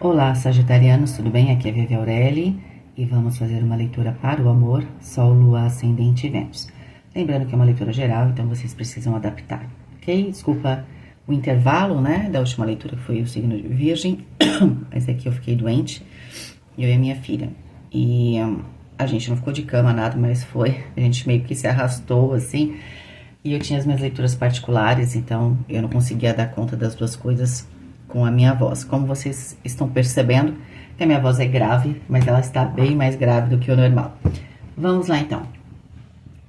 Olá, sagitarianos, tudo bem? Aqui é a Vivi Aureli e vamos fazer uma leitura para o amor, Sol, Lua, Ascendente e Vênus. Lembrando que é uma leitura geral, então vocês precisam adaptar, ok? Desculpa o intervalo, né, da última leitura que foi o signo de Virgem, mas aqui eu fiquei doente, eu e a minha filha. E a gente não ficou de cama, nada, mas a gente meio que se arrastou, assim, e eu tinha as minhas leituras particulares, então eu não conseguia dar conta das duas coisas com a minha voz. Como vocês estão percebendo, que a minha voz é grave, mas ela está bem mais grave do que o normal. Vamos lá então.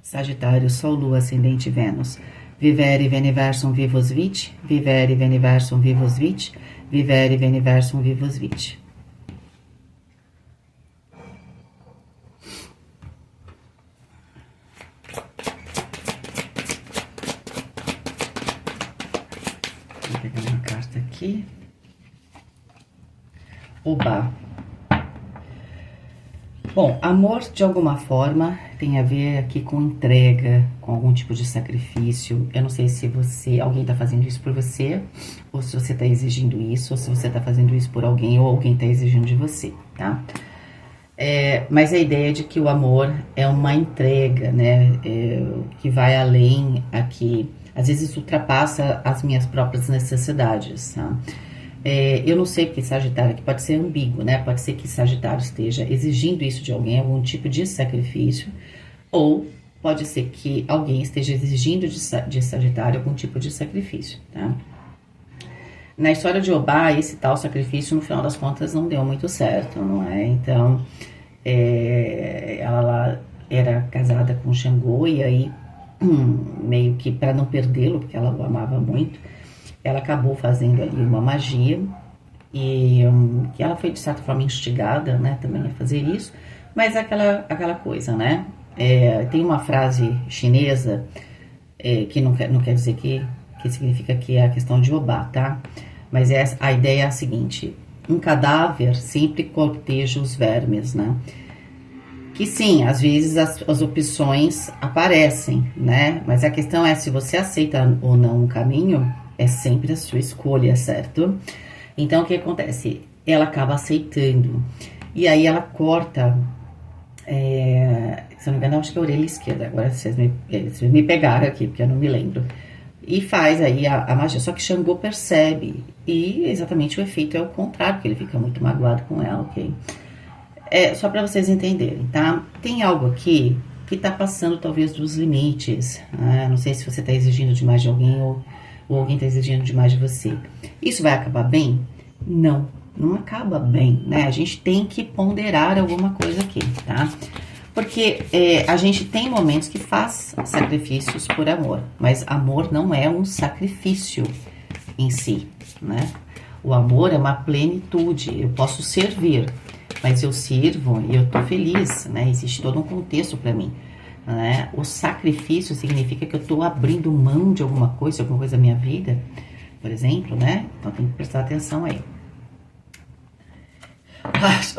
Sagitário, Sol, Lua, Ascendente, Vênus. Vivere veniversum vivos vit, vivere veniversum vivos vit, vivere veniversum vivos vit. Vou pegar uma carta aqui. Oba! Bom, amor de alguma forma tem a ver aqui com entrega, com algum tipo de sacrifício. Eu não sei se alguém tá fazendo isso por você, ou se você tá exigindo isso, ou se você tá fazendo isso por alguém, ou alguém tá exigindo de você, tá? Mas a ideia de que o amor é uma entrega, né? Que vai além aqui. Às vezes ultrapassa as minhas próprias necessidades, tá? Eu não sei porque Sagitário aqui pode ser ambíguo, né? Pode ser que Sagitário esteja exigindo isso de alguém, algum tipo de sacrifício, ou pode ser que alguém esteja exigindo de Sagitário algum tipo de sacrifício, tá? Na história de Obá, esse tal sacrifício, no final das contas, não deu muito certo, não é? Então, ela lá era casada com Xangô, e aí, meio que para não perdê-lo, porque ela o amava muito, ela acabou fazendo ali uma magia e que ela foi de certa forma instigada, né, também a fazer isso, mas é aquela coisa, né? Tem uma frase chinesa que não quer dizer que significa que é a questão de Obá, tá? Mas a ideia é a seguinte: um cadáver sempre corteja os vermes, né? Que sim, às vezes as opções aparecem, né? Mas a questão é se você aceita ou não um caminho, é sempre a sua escolha, certo? Então, o que acontece? Ela acaba aceitando. E aí ela corta, se eu não me engano, acho que é a orelha esquerda. Agora vocês me pegaram aqui, porque eu não me lembro. E faz aí a magia. Só que Xangô percebe. E exatamente o efeito é o contrário, porque ele fica muito magoado com ela, ok? Só para vocês entenderem, tá? Tem algo aqui que tá passando talvez dos limites. Não sei se você tá exigindo demais de alguém ou alguém tá exigindo demais de você. Isso vai acabar bem? Não, não acaba bem, né? A gente tem que ponderar alguma coisa aqui, tá? Porque a gente tem momentos que faz sacrifícios por amor, mas amor não é um sacrifício em si, né? O amor é uma plenitude. Eu posso servir, mas eu sirvo e eu tô feliz, né? Existe todo um contexto para mim, né? O sacrifício significa que eu tô abrindo mão de alguma coisa da minha vida, por exemplo, né? Então tem que prestar atenção aí.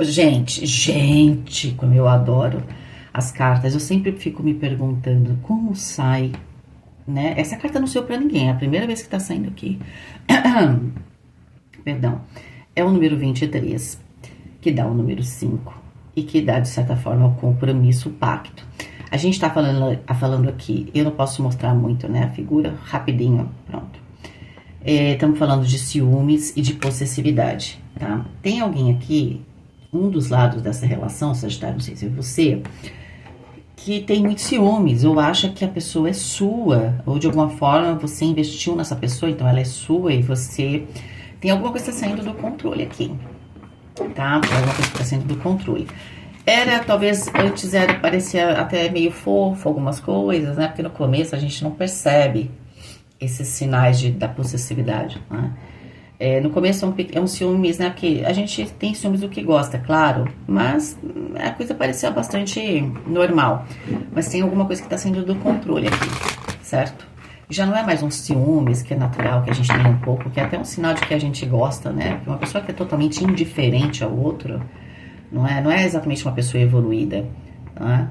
Gente, como eu adoro as cartas. Eu sempre fico me perguntando como sai, né? Essa carta não saiu pra ninguém, é a primeira vez que tá saindo aqui. Perdão. É o número 23, que dá o número 5 e que dá, de certa forma, o compromisso, o pacto. A gente tá falando aqui, eu não posso mostrar muito, né, a figura, rapidinho, pronto. Estamos falando de ciúmes e de possessividade, tá? Tem alguém aqui, um dos lados dessa relação, Sagitário, não sei se é você, que tem muitos ciúmes, ou acha que a pessoa é sua, ou de alguma forma você investiu nessa pessoa, então ela é sua e você... Tem alguma coisa que está saindo do controle aqui, tá? Alguma coisa que está saindo do controle. Talvez antes parecia até meio fofo algumas coisas, né? Porque no começo a gente não percebe esses sinais da possessividade, né? No começo é um ciúmes, né? Porque a gente tem ciúmes do que gosta, claro, mas a coisa parecia bastante normal. Mas tem alguma coisa que tá saindo do controle aqui, certo? Já não é mais um ciúmes, que é natural, que a gente tem um pouco, que é até um sinal de que a gente gosta, né? Porque uma pessoa que é totalmente indiferente ao outro, não é exatamente uma pessoa evoluída, né?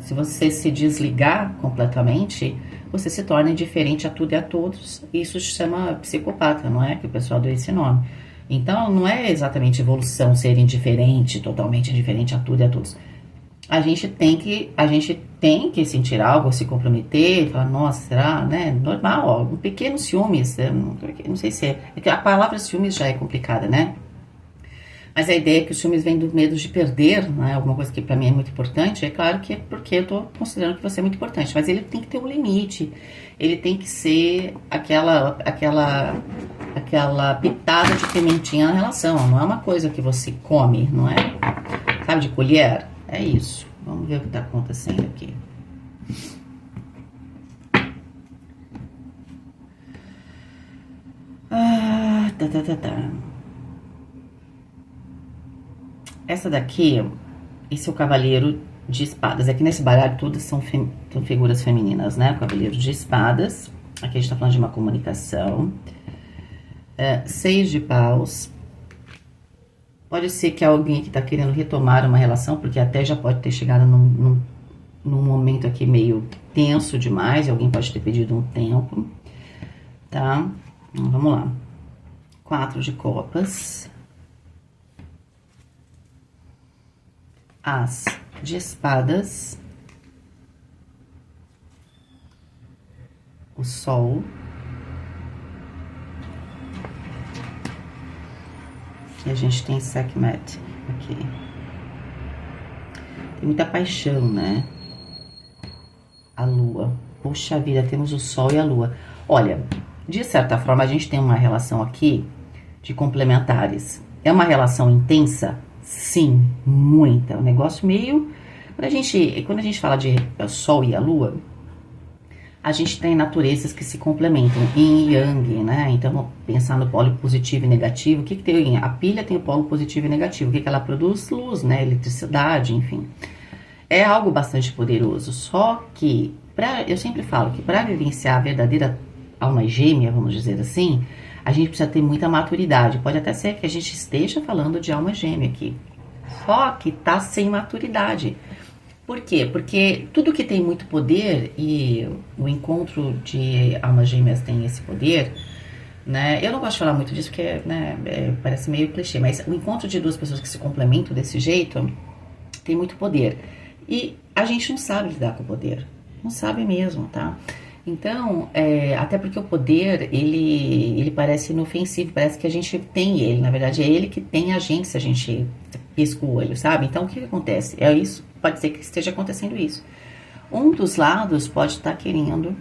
Se você se desligar completamente, você se torna indiferente a tudo e a todos. Isso se chama psicopata, não é? Que o pessoal deu esse nome. Então, não é exatamente evolução ser indiferente, totalmente indiferente a tudo e a todos. A gente tem que sentir algo, se comprometer, falar, nossa, será, né? Normal, ó, um pequeno ciúmes, não sei se é que a palavra ciúmes já é complicada, né? Mas a ideia é que os ciúmes vêm do medo de perder, né? Alguma coisa que pra mim é muito importante. É claro que é porque eu tô considerando que você é muito importante, mas ele tem que ter um limite. Ele tem que ser aquela pitada de pimentinha na relação. Não é uma coisa que você come, não é? Sabe, de colher? É isso. Vamos ver o que tá acontecendo aqui. Tá. Essa daqui, esse é o cavaleiro de espadas. Aqui nesse baralho todas são figuras femininas, né? O cavaleiro de espadas. Aqui a gente tá falando de uma comunicação. Seis de paus. Pode ser que alguém que tá querendo retomar uma relação, porque até já pode ter chegado num momento aqui meio tenso demais. E alguém pode ter pedido um tempo, tá? Então, vamos lá. 4 de copas. As de espadas, o sol, e a gente tem Sekhmet aqui. Tem muita paixão, né? A lua. Puxa vida, temos o sol e a lua. Olha, de certa forma a gente tem uma relação aqui de complementares. É uma relação intensa? Sim, muita. Um negócio meio... Quando a gente fala de Sol e a Lua, a gente tem naturezas que se complementam, Yin e Yang, né? Então, vamos pensar no polo positivo e negativo. O que tem? A pilha tem o polo positivo e negativo. O que ela produz? Luz, né? Eletricidade, enfim. É algo bastante poderoso. Só que, eu sempre falo que para vivenciar a verdadeira alma gêmea, vamos dizer assim, a gente precisa ter muita maturidade. Pode até ser que a gente esteja falando de alma gêmea aqui. Só que tá sem maturidade. Por quê? Porque tudo que tem muito poder, e o encontro de almas gêmeas tem esse poder, né? Eu não gosto de falar muito disso porque, né, parece meio clichê, mas o encontro de duas pessoas que se complementam desse jeito tem muito poder. E a gente não sabe lidar com o poder. Não sabe mesmo, tá? Então, até porque o poder, ele parece inofensivo, parece que a gente tem ele. Na verdade, é ele que tem a gente se a gente pisca o olho, sabe? Então, o que acontece? É isso, pode ser que esteja acontecendo isso. Um dos lados pode estar querendo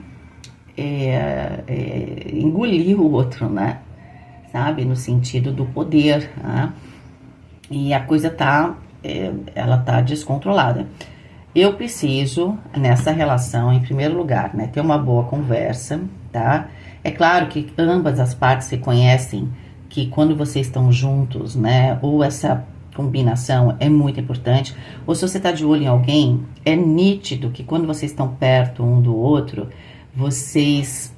engolir o outro, né? Sabe? No sentido do poder, né? E a coisa ela tá descontrolada. Eu preciso, nessa relação, em primeiro lugar, né, ter uma boa conversa, tá? É claro que ambas as partes reconhecem que quando vocês estão juntos, né, ou essa combinação é muito importante, ou se você tá de olho em alguém, é nítido que quando vocês estão perto um do outro, vocês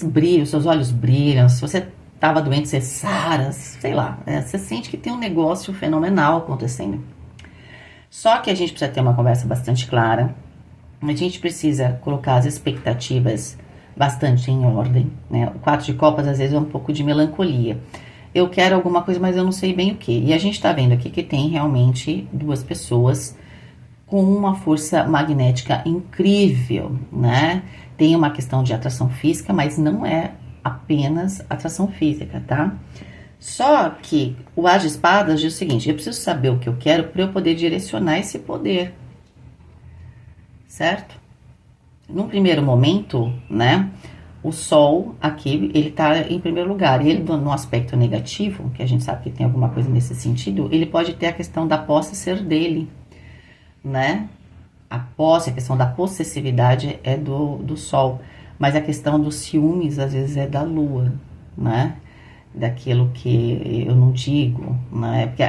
brilham, seus olhos brilham, se você tava doente, você sara, sei lá, você sente que tem um negócio fenomenal acontecendo. Só que a gente precisa ter uma conversa bastante clara, a gente precisa colocar as expectativas bastante em ordem, né? O 4 de copas às vezes é um pouco de melancolia. Eu quero alguma coisa, mas eu não sei bem o que. E a gente tá vendo aqui que tem realmente duas pessoas com uma força magnética incrível, né? Tem uma questão de atração física, mas não é apenas atração física, tá? Só que o As de Espadas diz o seguinte: eu preciso saber o que eu quero para eu poder direcionar esse poder, certo? Num primeiro momento, né, o Sol aqui, ele tá em primeiro lugar. E ele, no aspecto negativo, que a gente sabe que tem alguma coisa nesse sentido, ele pode ter a questão da posse ser dele, né? A posse, a questão da possessividade é do Sol, mas a questão dos ciúmes, às vezes, é da Lua, né? Daquilo que eu não digo, né? Porque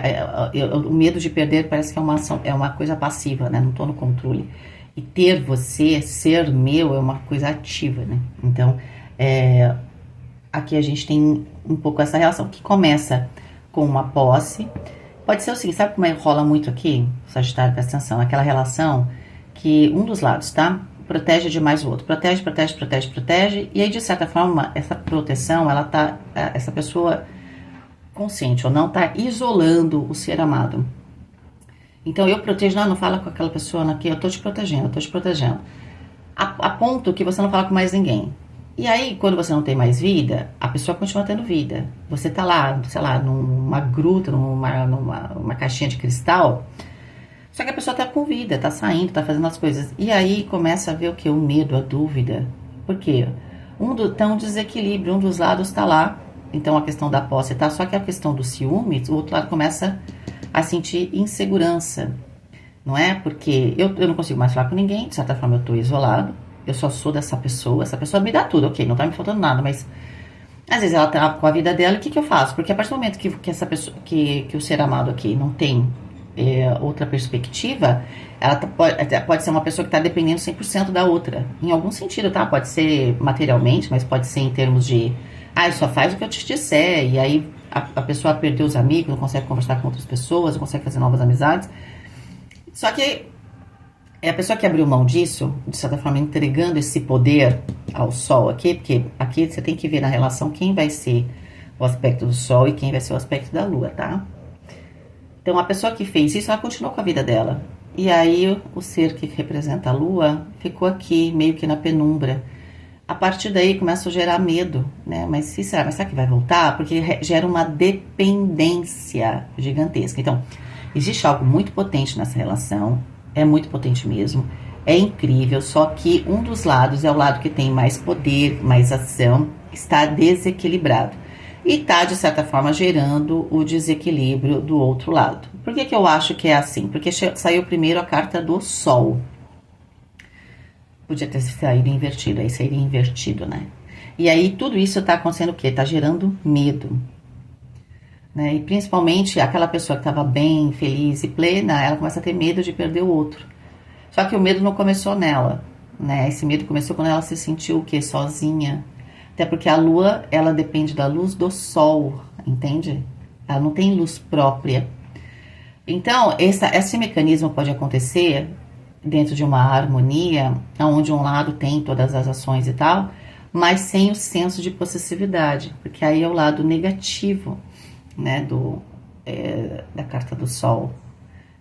o medo de perder parece que é uma coisa passiva, né? Não tô no controle. E ter você, ser meu, é uma coisa ativa, né? Então, aqui a gente tem um pouco essa relação, que começa com uma posse. Pode ser o seguinte, sabe como rola muito aqui, Sagitário, presta atenção, aquela relação que um dos lados, tá? Protege demais o outro. Protege, protege, protege, protege. E aí, de certa forma, essa proteção, essa pessoa consciente ou não tá isolando o ser amado. Então eu protejo, não fala com aquela pessoa aqui, eu tô te protegendo, eu tô te protegendo. A ponto que você não fala com mais ninguém. E aí, quando você não tem mais vida, a pessoa continua tendo vida. Você tá lá, sei lá, numa gruta, numa caixinha de cristal, só que a pessoa tá com vida, tá saindo, tá fazendo as coisas. E aí começa a ver o que? O medo, a dúvida. Por quê? Tá um desequilíbrio, um dos lados tá lá. Então a questão da posse tá, só que a questão do ciúme, o outro lado começa a sentir insegurança. Não é? Porque eu não consigo mais falar com ninguém, de certa forma eu tô isolado. Eu só sou dessa pessoa, essa pessoa me dá tudo, ok, não tá me faltando nada, mas às vezes ela tá com a vida dela, e o que eu faço? Porque a partir do momento que essa pessoa, que o ser amado aqui não tem outra perspectiva, ela pode ser uma pessoa que tá dependendo 100% da outra, em algum sentido, tá? Pode ser materialmente, mas pode ser em termos de, só faz o que eu te disser, e aí a pessoa perdeu os amigos, não consegue conversar com outras pessoas, não consegue fazer novas amizades. Só que é a pessoa que abriu mão disso, de certa forma, entregando esse poder ao Sol aqui, porque aqui você tem que ver na relação quem vai ser o aspecto do Sol e quem vai ser o aspecto da Lua, tá? Então, a pessoa que fez isso, ela continuou com a vida dela. E aí, o ser que representa a Lua ficou aqui, meio que na penumbra. A partir daí, começa a gerar medo, né? Mas será que vai voltar? Porque gera uma dependência gigantesca. Então, existe algo muito potente nessa relação, é muito potente mesmo, é incrível, só que um dos lados é o lado que tem mais poder, mais ação, está desequilibrado. E está, de certa forma, gerando o desequilíbrio do outro lado. Por que eu acho que é assim? Porque saiu primeiro a carta do Sol. Podia ter saído invertido, aí seria invertido, né? E aí tudo isso está acontecendo o quê? Está gerando medo. Né? E principalmente aquela pessoa que estava bem, feliz e plena, ela começa a ter medo de perder o outro. Só que o medo não começou nela, né? Esse medo começou quando ela se sentiu o quê? Sozinha. Até porque a Lua, ela depende da luz do Sol, entende? Ela não tem luz própria. Então, esse mecanismo pode acontecer dentro de uma harmonia, onde um lado tem todas as ações e tal, mas sem o senso de possessividade, porque aí é o lado negativo, né, da carta do Sol,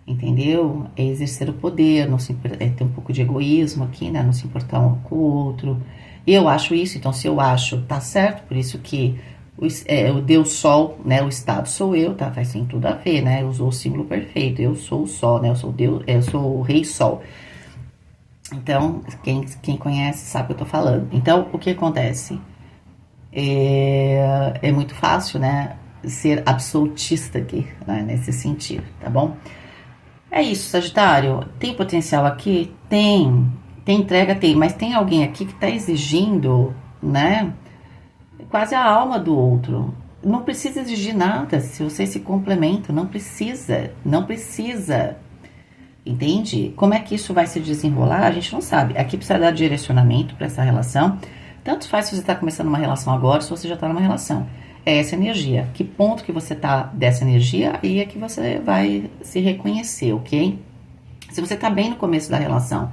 entendeu? É exercer o poder, não se, ter um pouco de egoísmo aqui, né, não se importar um com o outro. E eu acho isso, então se eu acho, tá certo, por isso que o Deus Sol, né, o estado sou eu, tá, faz sim tudo a ver, né, usou o símbolo perfeito, eu sou o Sol, né, eu sou Deus, eu sou o Rei Sol. Então, quem conhece sabe o que eu tô falando. Então, o que acontece? É muito fácil, né, ser absolutista aqui, né, nesse sentido, tá bom? É isso, Sagitário. Tem potencial aqui? Tem. Tem entrega? Tem. Mas tem alguém aqui que tá exigindo, né, quase a alma do outro. Não precisa exigir nada se vocês se complementam. Não precisa. Não precisa. Entende? Como é que isso vai se desenrolar? A gente não sabe. Aqui precisa dar direcionamento para essa relação. Tanto faz se você está começando uma relação agora, se você já está numa relação. É essa energia. Que ponto que você tá dessa energia, aí é que você vai se reconhecer, ok? Se você tá bem no começo da relação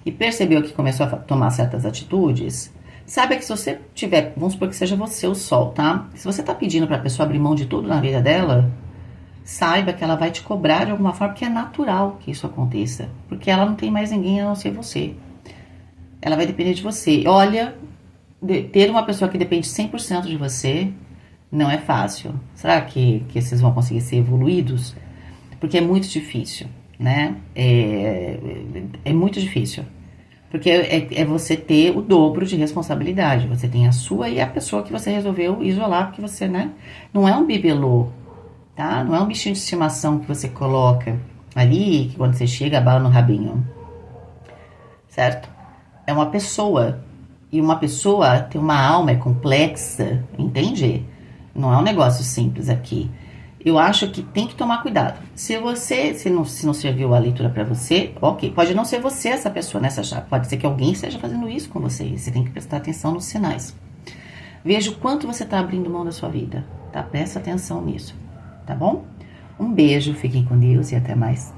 e percebeu que começou a tomar certas atitudes, saiba que se você tiver, vamos supor que seja você o Sol, tá? Se você tá pedindo pra pessoa abrir mão de tudo na vida dela, saiba que ela vai te cobrar de alguma forma, porque é natural que isso aconteça. Porque ela não tem mais ninguém a não ser você. Ela vai depender de você. Olha, ter uma pessoa que depende 100% de você não é fácil. Será que vocês vão conseguir ser evoluídos? Porque é muito difícil, né? É muito difícil. Porque é você ter o dobro de responsabilidade. Você tem a sua e a pessoa que você resolveu isolar, porque você, né? Não é um bibelô, tá? Não é um bichinho de estimação que você coloca ali, que quando você chega, abala no rabinho. Certo? É uma pessoa. E uma pessoa tem uma alma, é complexa, entende? Não é um negócio simples aqui. Eu acho que tem que tomar cuidado. Se não serviu a leitura pra você, ok. Pode não ser você essa pessoa nessa chave. Pode ser que alguém esteja fazendo isso com você. Você tem que prestar atenção nos sinais. Veja o quanto você tá abrindo mão da sua vida, tá? Presta atenção nisso, tá bom? Um beijo, fiquem com Deus e até mais.